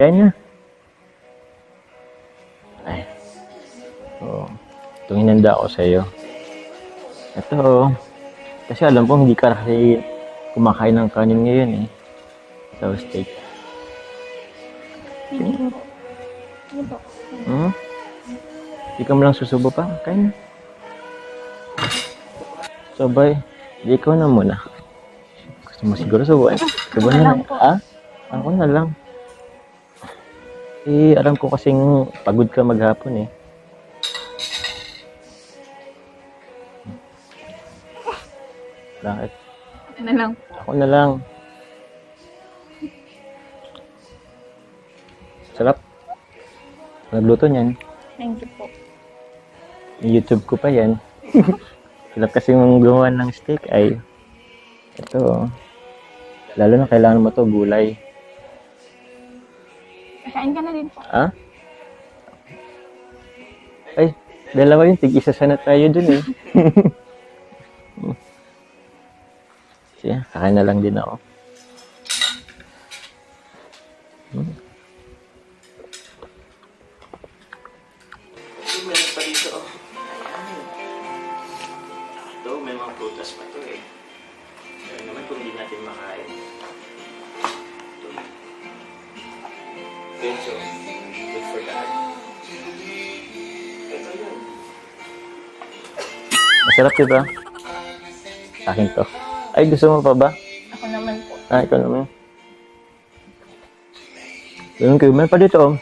Kaya na. Ay. Oo. Itong hinanda ko sa iyo. Ito. Kasi alam ko hindi ka kasi kumakain ng kanin ngayon eh. Ito, steak. Ano po? Hmm? Hindi ka mo lang susubo pa. Kain na. Sabay. Di ikaw na muna. Gusto mo siguro subo eh. Subo na lang. Ah? Ako na lang. Eh, alam ko kasing pagod ka maghapon eh. Bakit? Ano na lang. Ako na lang. Sarap. Nagluto niyan. Thank you po. YouTube ko pa yan. Sarap kasi mong gumawa ng steak ay ito. Lalo na kailangan mo to gulay. Kain ka na din po. Ah? Ay, dalawa yun. Tig-isa sana tayo dun eh. Siya, kakain na lang din ako. Meron pa dito oh. Ito, may mga prutas pa to eh. Kaya naman kung hindi natin makain. Ito. Pecho. Good for the heart. Ito yun. Masarap diba? Akin to. Ay, gusto mo pa ba? Ako naman po. Ah, ikaw naman. Ganun kayo. Meron pa dito oh.